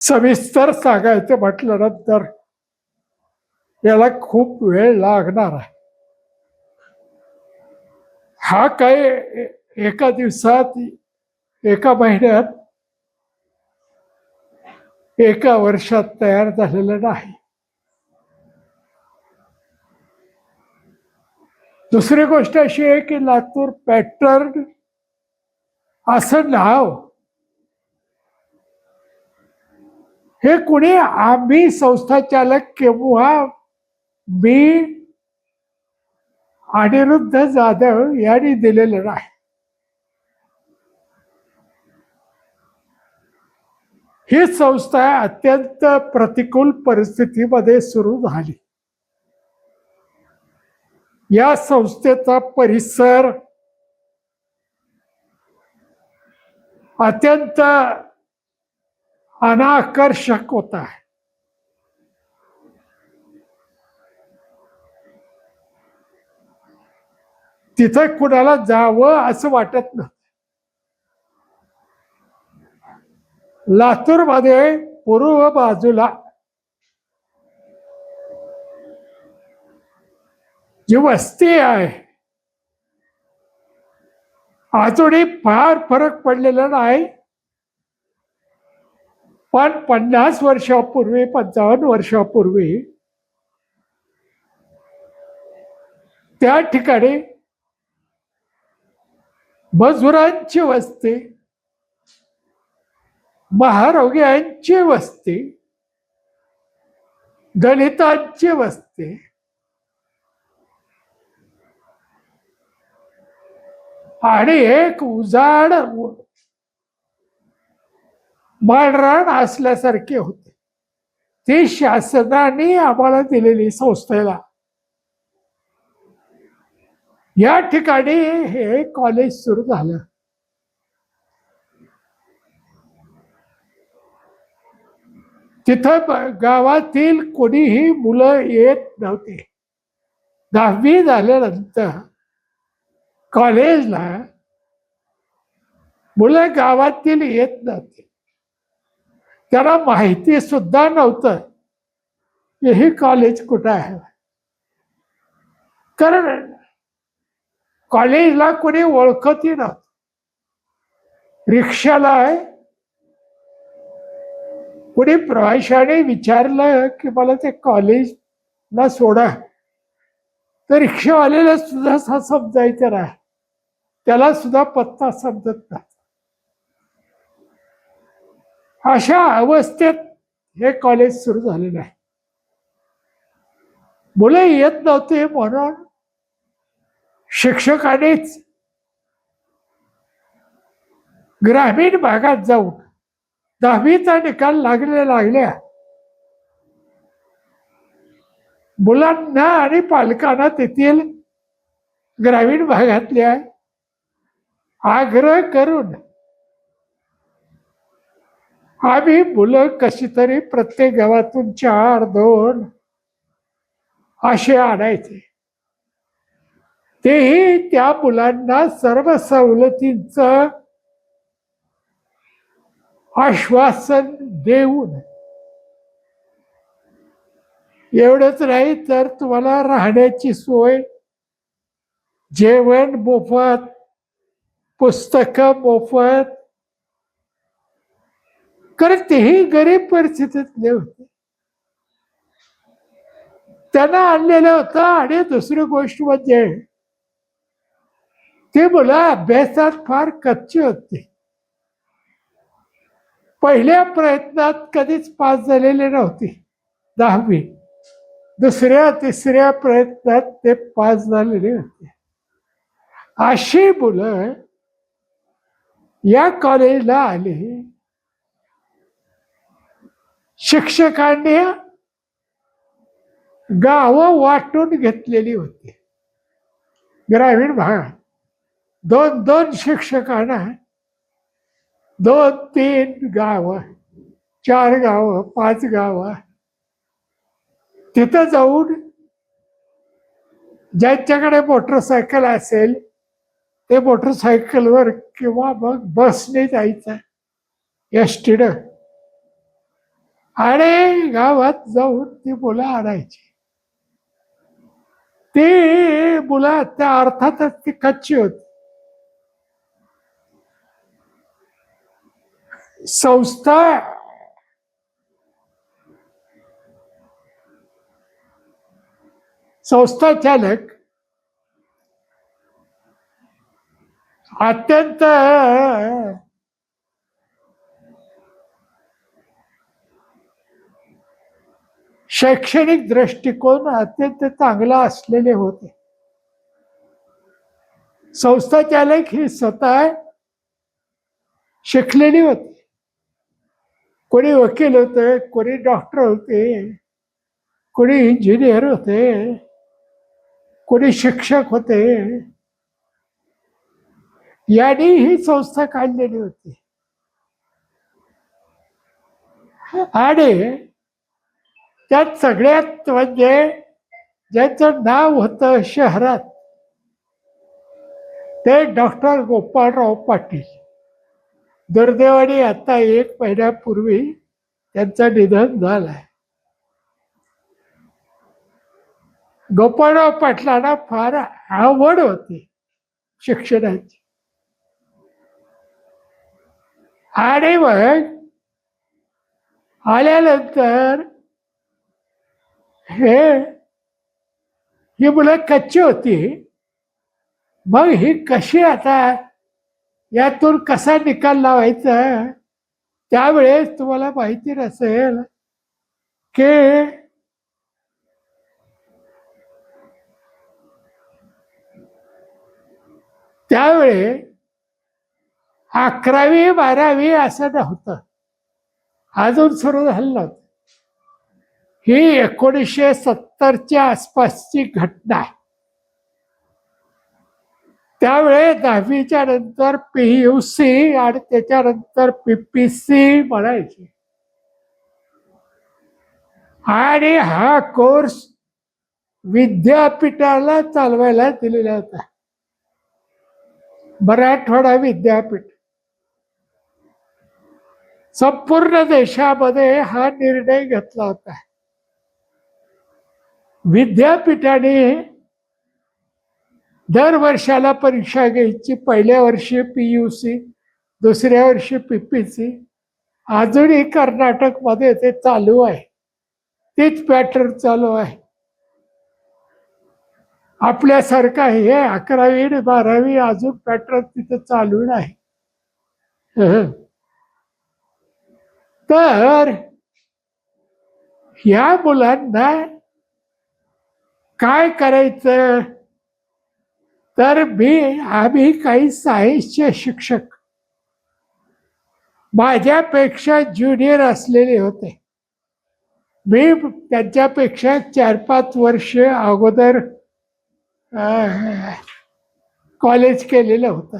सविस्तर सांगायचं म्हटलं नंतर याला खूप वेळ लागणार आहे. हा काही एका दिवसात, एका महिन्यात, एका वर्षात तयार झालेलं नाही. दुसरी गोष्ट अशी आहे की लातूर पॅटर्न असं नाव हे कुणी आम्ही संस्थाचालक किंवा मी अनिरुद्ध जाधव यांनी दिलेलं नाही. ही संस्था अत्यंत प्रतिकूल परिस्थितीमध्ये सुरू झाली. या संस्थेचा परिसर अत्यंत अनाकर्षक होता. तिथं कुणाला जावं असं वाटत नव्हतं. लातूरमध्ये पूर्व बाजूला जी वस्ती आहे अजूनही फार फरक पडलेला नाही, पण 50 वर्षापूर्वी 55 वर्षापूर्वी त्या ठिकाणी मजुरांची वस्ती, महारोग्यांची वस्ती, दलितांची वस्ती, आणि एक उजाड माळरान असल्यासारखे होते. ती शासनाने आम्हाला दिलेली संस्थेला. या ठिकाणी हे कॉलेज सुरू झालं. तिथं गावातील कोणीही मुलं येत नव्हते. 10वी झाल्यानंतर कॉलेजला मुलं गावातील येत नव्हते. त्याला माहिती सुद्धा नव्हतं की हे कॉलेज कुठं आहे. कारण कॉलेजला कोणी ओळखतही नव्हतं. रिक्षाला आहे, कोणी प्रवाशाने विचारलं की मला ते कॉलेजला सोडा, तर रिक्षावाल्याला सुद्धा समजायचं नाही, त्याला सुद्धा पत्ता समजत नाही. अशा अवस्थेत हे कॉलेज सुरू झालेलं आहे. मुलं येत नव्हते म्हणून शिक्षकांनीच ग्रामीण भागात जाऊन 10वीचा निकाल लागल्या मुलांना आणि पालकांना तेथील ग्रामीण भागातल्या आग्रह करून आम्ही मुलं कशी तरी प्रत्येक गावातून 4-2 असे आणायचे. तेही त्या मुलांना सर्व सवलतींचं आश्वासन देऊन, एवढंच नाही तर तुम्हाला राहण्याची सोय, जेवण मोफत, पुस्तकं मोफत. कारण तेही गरीब परिस्थितीतले होते. त्यांना आणलेलं होतं. आणि दुसरी गोष्ट म्हणजे ते मुलं अभ्यासात फार कच्चे होते. पहिल्या प्रयत्नात कधीच पास झालेले नव्हते 10वी. दुसऱ्या तिसऱ्या प्रयत्नात ते पास झालेले होते. अशी मुलं या कॉलेजला आली. शिक्षकांनी गावं वाटून घेतलेली होती. ग्रामीण भागात 2-2 शिक्षकांना 2-3 गावं, 4 गावं, 5 गावं, तिथं जाऊन ज्यांच्याकडे मोटरसायकल असेल ते मोटरसायकलवर किंवा मग बसने जायचं, एसटीनं. आणि गावात जाऊन ती मुलं आणायची. ती मुलं त्या अर्थातच ती कच्ची होती. संस्था चालक अत्यंत शैक्षणिक दृष्टिकोन अत्यंत चांगला असलेले होते. संस्था चालक ही स्वतः शिकलेली होती. कोणी वकील होते, कोणी डॉक्टर होते, कोणी इंजिनियर होते, कोणी शिक्षक होते. यांनी ही संस्था काढलेली होती. आणि त्यात सगळ्यात म्हणजे ज्याचं नाव होतं शहरात ते डॉक्टर गोपाळराव पाटील. दुर्दैवाने आता 1 महिन्यापूर्वी त्यांचं निधन झालंय. गोपाळराव पाटलांना फार आवड होती शिक्षणाची. आणि मग आल्यानंतर ही मुलं कच्ची होती. मग ही कशी आता यातून कसा निकाल लावायचा. त्यावेळेस तुम्हाला माहिती नसेल की त्यावेळे 11वी 12वी असं नव्हतं, अजून सुरू झालं नव्हतं. ही 1970च्या आसपासची घटना आहे. त्यावेळे 10वीच्या नंतर PUC आणि त्याच्यानंतर PPC म्हणायचे. आणि हा कोर्स विद्यापीठाला चालवायला दिलेला होता, मराठवाडा विद्यापीठ. संपूर्ण देशामध्ये हा निर्णय घेतला होता. विद्यापीठाने दर वर्षाला परीक्षा घ्यायची. पहिल्या वर्षी PUC, दुसऱ्या वर्षी PPC. अजूनही कर्नाटकमध्ये ते चालू आहे, तीच पॅटर्न चालू आहे. आपल्यासारखा हे 11वी आणि 12वी अजून पॅटर्न तिथे चालू नाही. तर ह्या मुलांना काय करायचं. तर आम्ही काही सायन्सचे शिक्षक माझ्यापेक्षा ज्युनियर असलेले होते. मी त्यांच्यापेक्षा 4-5 वर्ष अगोदर कॉलेज केलेलं होतं.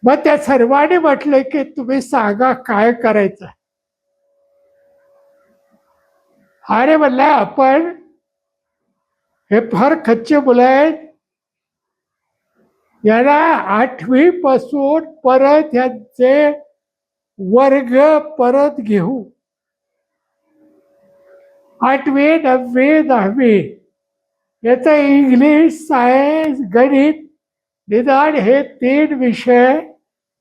मग त्या सर्वांनी म्हटलं की तुम्ही सांगा काय करायचं. अरे म्हणलं आपण हे फार कच्चे मुलं आहेत, याला 8वी पासून परत यांचे वर्ग परत घेऊ. 8वी 9वी 10वी याचं इंग्लिश, सायन्स, गणित निदान हे 3 विषय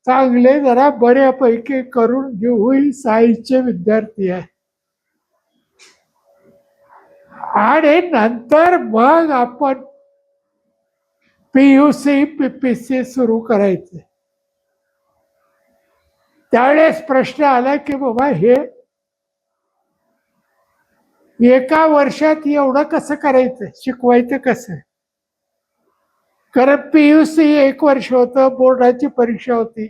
चांगले जरा बऱ्यापैकी करून घेऊ. ही सायन्सचे विद्यार्थी आहे. आणि नंतर मग आपण PUC PPC सुरू करायचे. त्यावेळेस प्रश्न आला की बाबा हे एका वर्षात एवढं कसं करायचं, शिकवायचं कसं. कारण PUC 1 वर्ष होतं, बोर्डाची परीक्षा होती.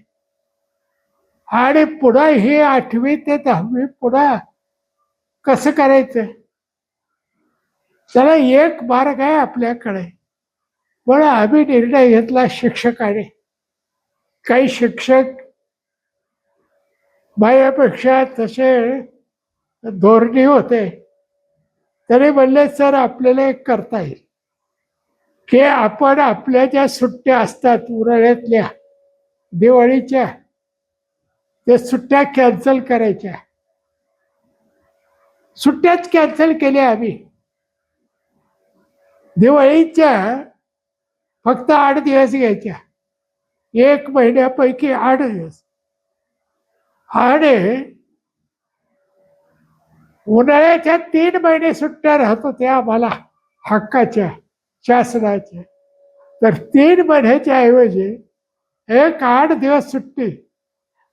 आणि पुढं हे 8वी ते 10वी पुढं कसं करायचं. त्याला एक मार्ग आहे आपल्याकडे. पण आम्ही निर्णय घेतला शिक्षकाने. काही शिक्षक माझ्यापेक्षा तसे धोरणी होते. तरी म्हणले सर आपल्याला एक करता येईल की आपण आपल्या ज्या सुट्ट्या असतात उन्हाळ्यातल्या, दिवाळीच्या, ते सुट्ट्या कॅन्सल करायच्या. सुट्ट्याच कॅन्सल केल्या आम्ही. दिवाळीच्या फक्त 8 दिवस घ्यायच्या, 1 महिन्यापैकी 8 दिवस. आणि उन्हाळ्याच्या 3 महिने सुट्ट्या राहत होत्या आम्हाला हक्काच्या, शासनाच्या. तर 3 महिन्याच्या ऐवजी 8 दिवस सुट्टी,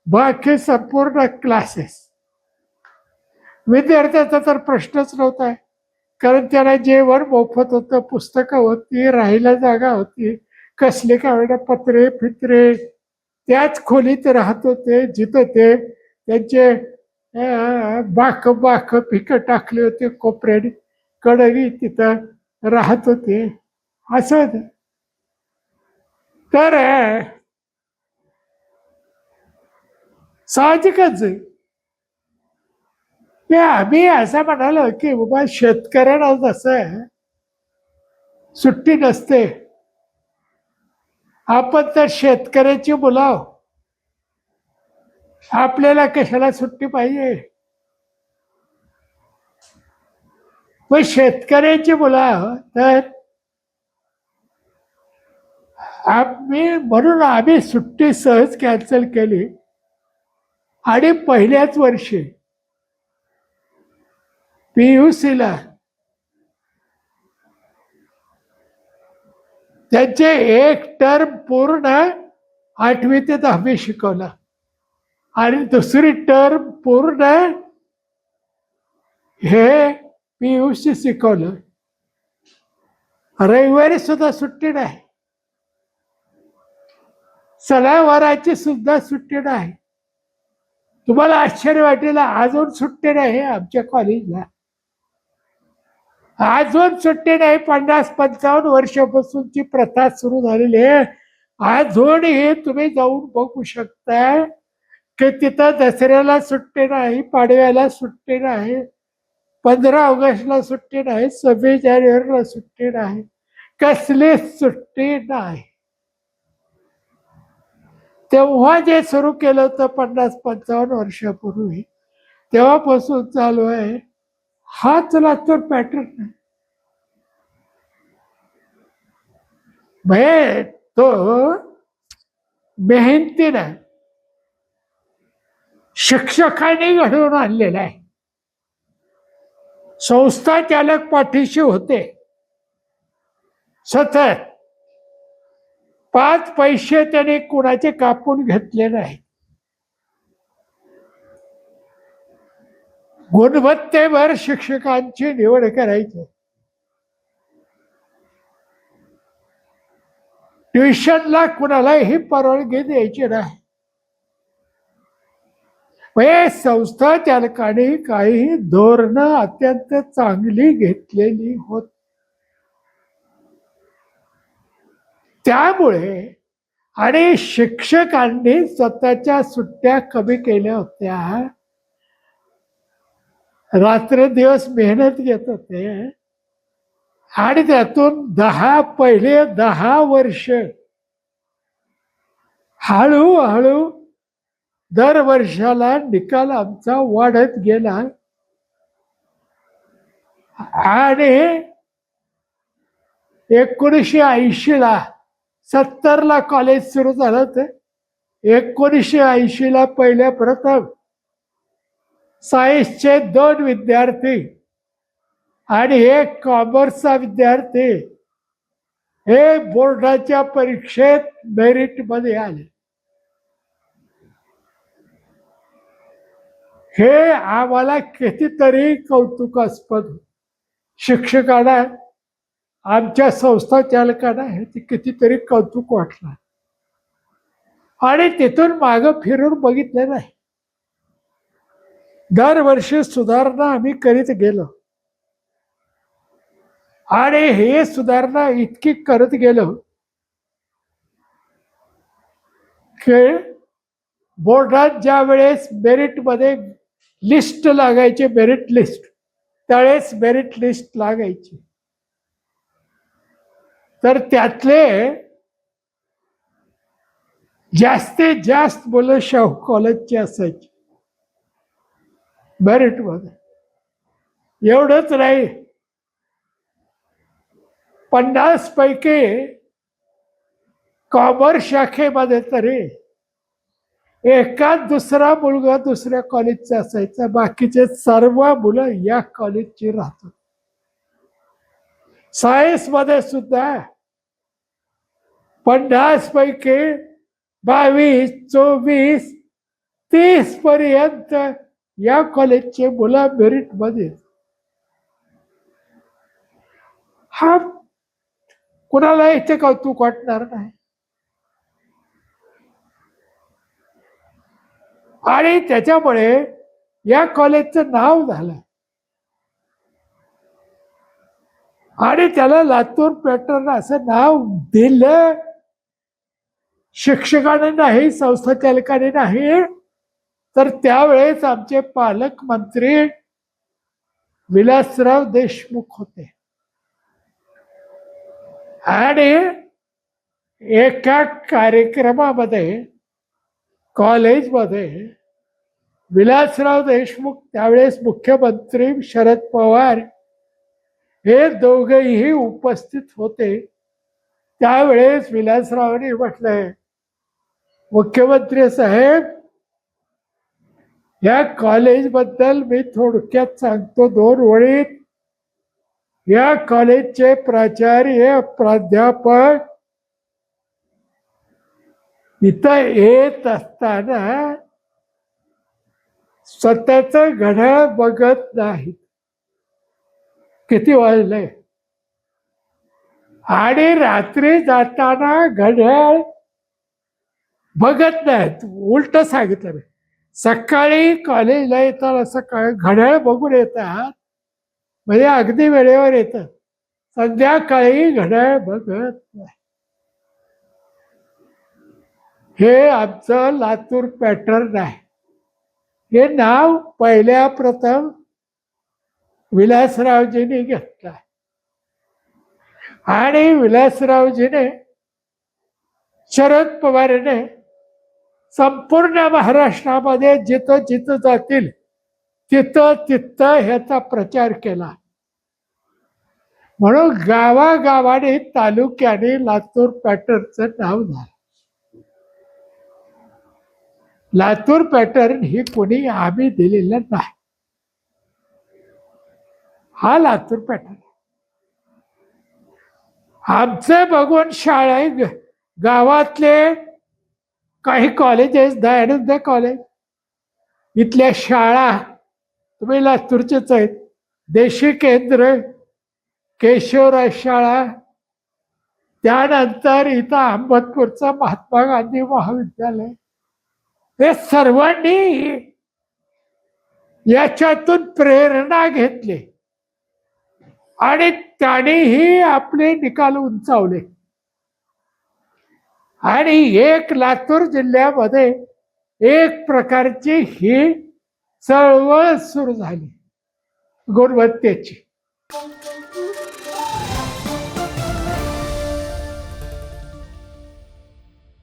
बाकी संपूर्ण क्लासेस. विद्यार्थ्याचा तर प्रश्नच नव्हता, कारण त्याला जेवण मोफत होतं, पुस्तकं होती, राहायला जागा होती, कसले काय पत्रे फित्रे. त्याच खोलीत राहत होते जिथं ते त्यांचे बाक पिकं टाकले होते कोपऱ्याने कडवी, तिथं राहत होते. असं तर साहजिकच आहे की आम्ही असं म्हणालो की बाबा शेतकऱ्यांना जसं सुट्टी नसते, आपण तर शेतकऱ्याची मुलं, आपल्याला कशाला सुट्टी पाहिजे. मग शेतकऱ्याची मुलं तर म्हणून आम्ही सुट्टी सहज कॅन्सल केली. आणि पहिल्याच वर्षी PUCला त्यांचे 1 टर्म पूर्ण 8वी ते 10वी शिकवलं आणि दुसरी टर्म पूर्ण हे PUC शिकवलं. रविवारी सुद्धा सुट्टी नाही, सणावाराची सुद्धा सुट्टी नाही. तुम्हाला आश्चर्य वाटेल, अजून सुट्टी नाही आमच्या कॉलेजला. अजून सुट्टी नाही. 50-55 वर्षापासूनची प्रथा सुरू झालेली आहे. अजूनही तुम्ही जाऊन बघू शकता की तिथं दसऱ्याला सुट्टी नाही, पाडव्याला सुट्टी नाही, 15 ऑगस्टला सुट्टी नाही, 26 जानेवारीला सुट्टी नाही, कसलीच सुट्टी नाही. तेव्हा जे सुरू केलं होतं 50-55 वर्षापूर्वी, तेव्हापासून चालू आहे. हाच लागतो पॅटर्न. म्हणजे तो मेहनतीनं शिक्षकांनी घडवून आणलेला आहे. संस्था चालक पाठीशी होते सतत. 5 पैसे त्याने कुणाचे कापून घेतले नाही. गुणवत्तेवर शिक्षकांची निवड करायची. ट्युशनला कुणालाही परवानगी द्यायची नाही. म्हणजे संस्था चालकाने काही धोरणं अत्यंत चांगली घेतलेली होती. त्यामुळे आणि शिक्षकांनी स्वतःच्या सुट्ट्या कमी केल्या होत्या, रात्रदिवस मेहनत घेत होते. आणि त्यातून पहिले 10 वर्ष हळूहळू दर वर्षाला निकाल आमचा वाढत गेला. आणि 1980ला 70ला कॉलेज सुरू झालं, तर 1980ला पहिल्या प्रथम सायन्सचे 2 विद्यार्थी आणि 1 कॉमर्सचा विद्यार्थी हे बोर्डाच्या परीक्षेत मेरिट मध्ये आले. हे आम्हाला कितीतरी कौतुकास्पद. शिक्षकांना, आमच्या संस्था चालकांना हे कितीतरी कौतुक वाटलं. आणि तिथून मागं फिरून बघितलं नाही. दरवर्षी सुधारणा आम्ही करीत गेलो. आणि हे सुधारणा इतकी करत गेलो की बोर्डात ज्या वेळेस मेरिटमध्ये लिस्ट लागायची, मेरिट लिस्ट, त्यावेळेस मेरिट लिस्ट लागायची, तर त्यातले जास्तीत जास्त मुलं शाहू कॉलेजची असायची मेरिटमध्ये. एवढंच नाही, 50 पैकी कॉमर्स शाखेमध्ये तरी एकाच दुसरा मुलगा दुसऱ्या कॉलेजचा असायचा, बाकीचे सर्व मुलं या कॉलेजची राहतात. सायन्स मध्ये सुद्धा 50 पैकी 22, 24, 30 पर्यंत या कॉलेजचे मुलं मेरिट मध्ये. हा कुणाला इथे कौतुक वाटणार नाही. आणि त्याच्यामुळे या कॉलेजचं नाव झालं आणि त्याला लातूर पॅटर्न असं नाव दिलं. शिक्षकाने नाही, संस्थाचालकाने नाही, तर त्यावेळेस आमचे पालकमंत्री विलासराव देशमुख होते. आणि एका कार्यक्रमामध्ये कॉलेजमध्ये विलासराव देशमुख, त्यावेळेस मुख्यमंत्री शरद पवार, हे दोघेही उपस्थित होते. त्यावेळेस विलासरावांनी म्हटलंय, मुख्यमंत्री साहेब, या कॉलेजबद्दल मी थोडक्यात सांगतो 2 ओळीत. या कॉलेजचे प्राचार्य, प्राध्यापक इथं येत असताना स्वतःच घड्याळ बघत नाहीत. किती वाजले, आणि रात्री जाताना घड्याळ बघत नाहीत. उलट सांगितलं मी, सकाळी कॉलेजला येताना सकाळी घड्याळ बघून येतात, म्हणजे अगदी वेळेवर येतात. संध्याकाळी घड्याळ बघत नाही. हे आमचं लातूर पॅटर्न आहे. हे नाव पहिल्या प्रथम विलासरावजींनी घेतलं आणि विलासरावजीने, शरद पवारने संपूर्ण महाराष्ट्रामध्ये जिथं जिथं जातील तिथं तिथं ह्याचा प्रचार केला. म्हणून गावागावाने, तालुक्याने लातूर पॅटर्नचं नाव झालं. लातूर पॅटर्न ही कोणी आम्ही दिलेलं नाही, हा लातूर पॅटर्न. आमचे बघून शाळा, गावातले काही कॉलेजेस, दयानंद कॉलेज, इथल्या शाळा, तुम्ही लातूरचेच आहेत, देशी केंद्र, केशवराज शाळा, त्यानंतर इथं अहमदपूरचं महात्मा गांधी महाविद्यालय, हे सर्वांनी याच्यातून प्रेरणा घेतली आणि त्यानेही आपले निकाल उंचावले. आणि एक लातूर जिल्ह्यामध्ये एक प्रकारची ही चळवळ सुरू झाली गुणवत्तेची.